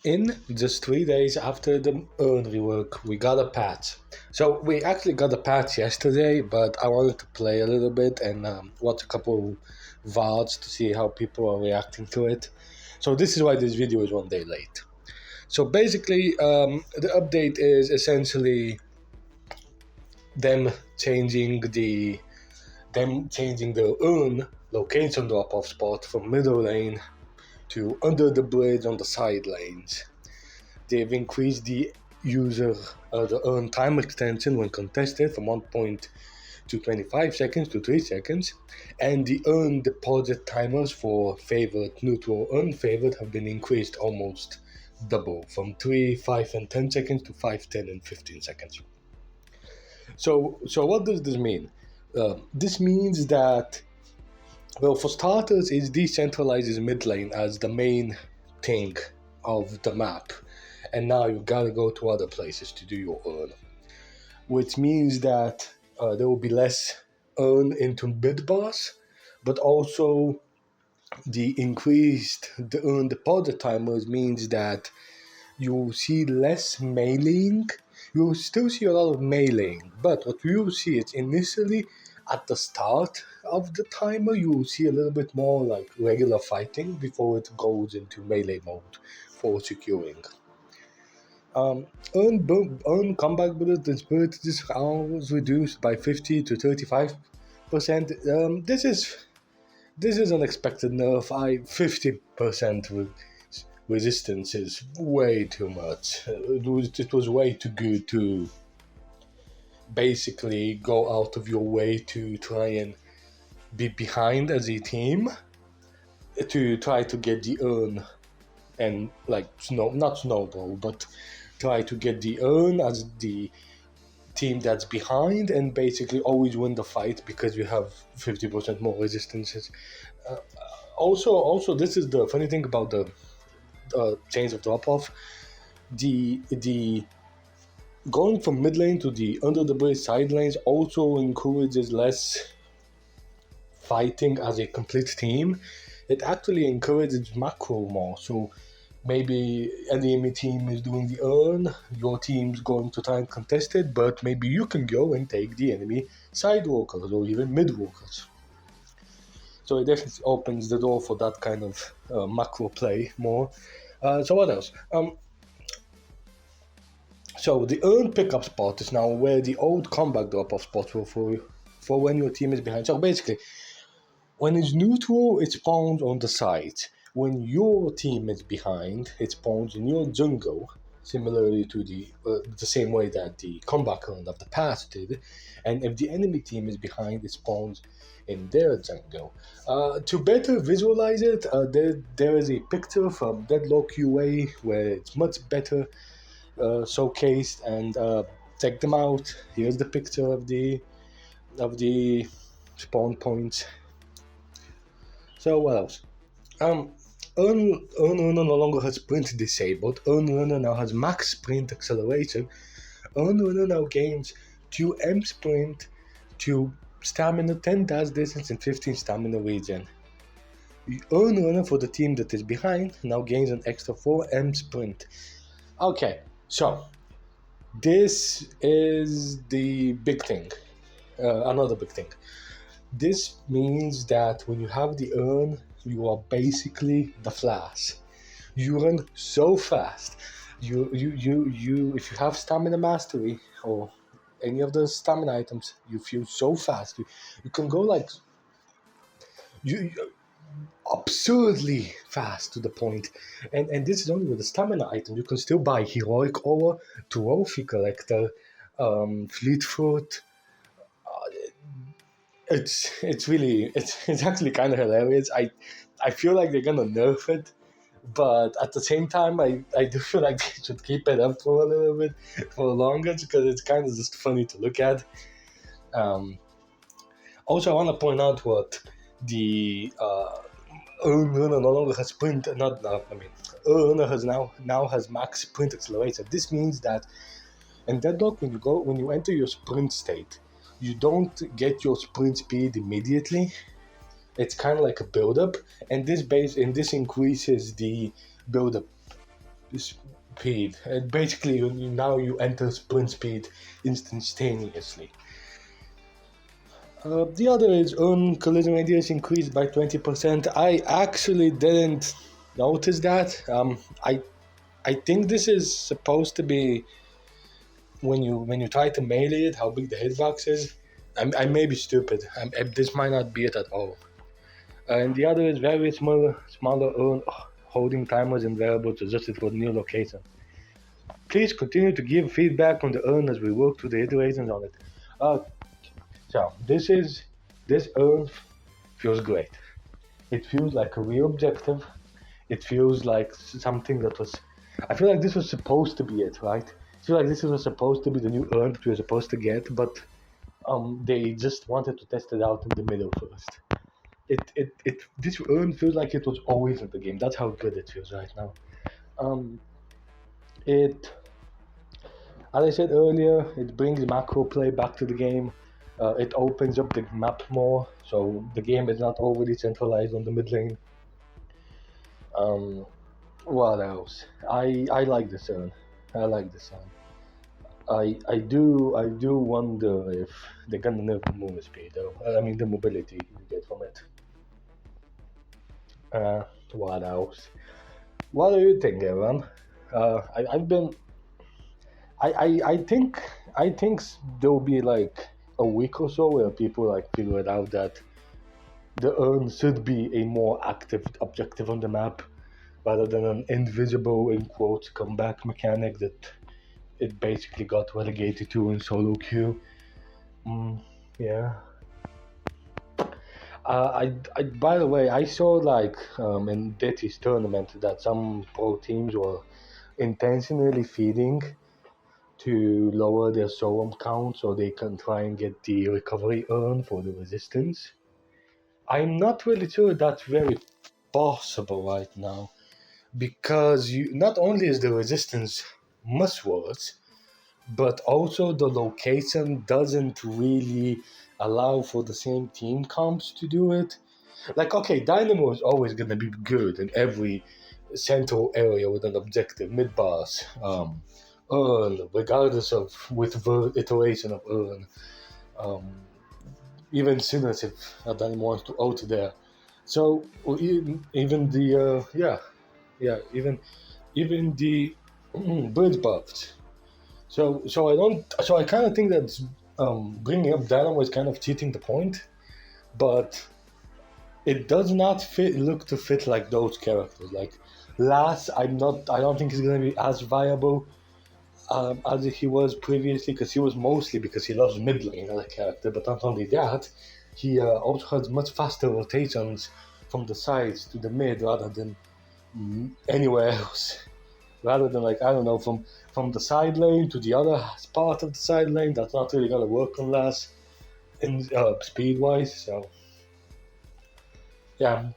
In just 3 days after the earn rework, we got a patch. So we actually got a patch yesterday, but I wanted to play a little bit and watch a couple VODs to see how people are reacting to it. So this is why this video is one day late. So basically, the update is essentially them changing the earn location drop-off spot from middle lane to under the bridge on the side lanes. They've increased the the earn time extension when contested from 1.25 seconds to 3 seconds, and the earn deposit timers for favored, neutral, unfavored have been increased almost double from 3, 5, and 10 seconds to 5, 10, and 15 seconds. So what does this mean? This means that, well, for starters, it decentralizes mid lane as the main thing of the map, and now you gotta go to other places to do your earn, which means that there will be less earn into mid boss, but also the earn deposit timers means that you see less meleeing. You'll still see a lot of meleeing, but what you'll see is initially at the start of the timer, you will see a little bit more like regular fighting before it goes into melee mode for securing. Earn comeback bullet and spirit rounds reduced by 50 to 35%. This is an expected nerf. 50% resistance is way too much. It was way too good to basically go out of your way to try and be behind as a team to try to get the earn and not snowball, but try to get the earn as the team that's behind and basically always win the fight because you have 50% more resistances. Also, this is the funny thing about the change of drop-off. The going from mid lane to the under the bridge side lanes also encourages less fighting as a complete team. It actually encourages macro more. So maybe an enemy team is doing the earn, your team's going to try and contest it, but maybe you can go and take the enemy side walkers or even mid walkers. So it definitely opens the door for that kind of macro play more. So what else? So the earn pickup spot is now where the old comeback drop-off spots were for when your team is behind. So basically, when it's neutral, it spawns on the side. When your team is behind, it spawns in your jungle, similarly to the same way that the comeback earn of the past did. And if the enemy team is behind, it spawns in their jungle. To better visualize it, there is a picture from Deadlock UA where it's much better showcased, and check them out. Here's the picture of the spawn points. So what else? Earn Runner no longer has sprint disabled. Earn Runner now has max sprint acceleration. Earn Runner now gains 2 M sprint, 2 stamina, 10 dash distance, and 15 stamina regen. Earn Runner for the team that is behind now gains an extra 4 M sprint. Okay, so this is the big thing. Another big thing. This means that when you have the earn, you are basically the Flash. You run so fast. You if you have stamina mastery or any of the stamina items, you feel so fast. You can go like you absurdly fast to the point. And this is only with the stamina item. You can still buy heroic ore, trophy collector, fleet foot. It's actually kind of hilarious. I feel like they're gonna nerf it, but at the same time, I do feel like they should keep it up for a little bit for longer because it's kind of just funny to look at. Also, I want to point out what the Earn Runner no longer has sprint. Earn Runner has now has max sprint acceleration. This means that in Deadlock, when you enter your sprint state, you don't get your sprint speed immediately. It's kind of like a build-up, and this increases the build-up speed. And basically, now you enter sprint speed instantaneously. The other is earn collision radius increased by 20%. I actually didn't notice that. I think this is supposed to be when you try to melee it, how big the hitbox is. I may be stupid. This might not be it at all. And the other is very smaller earn holding timers and variables adjusted for new location. Please continue to give feedback on the earn as we work through the iterations on it. Uh, so this earn feels great. It feels like a real objective. It feels like something that was. I feel like this was supposed to be it, right? I feel like this was supposed to be the new earn that we were supposed to get, but they just wanted to test it out in the middle first. This earn feels like it was always in the game. That's how good it feels right now. It, as I said earlier, it brings macro play back to the game. It opens up the map more, so the game is not overly centralized on the mid lane. What else? I like the sun. I like the sun. I do wonder if they're gonna nerf the movement speed though. I mean the mobility you get from it. What else? What do you think, Evan? I've been. I think there'll be like a week or so where people like figure it out that the urn should be a more active objective on the map rather than an invisible in quotes comeback mechanic that it basically got relegated to in solo queue. Yeah. By the way, I saw like in Ditty's tournament that some pro teams were intentionally feeding to lower their soul count so they can try and get the recovery earn for the resistance. I'm not really sure that's very possible right now because not only is the resistance much worse, but also the location doesn't really allow for the same team comps to do it. Like, okay, Dynamo is always going to be good in every central area with an objective, mid boss, earn, regardless of with iteration of earn. Um, Even Sinners if Dynamo wants to out there. So even the even the bridge buffs. So I kind of think that bringing up Dynamo is kind of cheating the point, but it does not look to fit like those characters. Like Lass, I don't think he's gonna be as viable as he was previously because he was mostly because he loves mid lane as a character. But not only that, he also has much faster rotations from the sides to the mid rather than anywhere else. Rather than like I don't know from the side lane to the other part of the side lane, that's not really gonna work unless in speed wise. So yeah,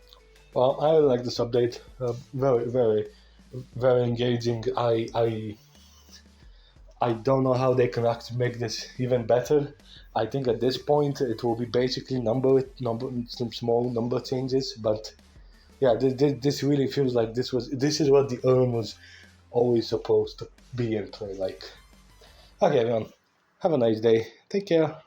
well I like this update. Very engaging. I don't know how they can actually make this even better. I think at this point it will be basically some small number changes, but yeah, this really feels like this is what the urn was always supposed to be in play. Like, okay, everyone, have a nice day. Take care.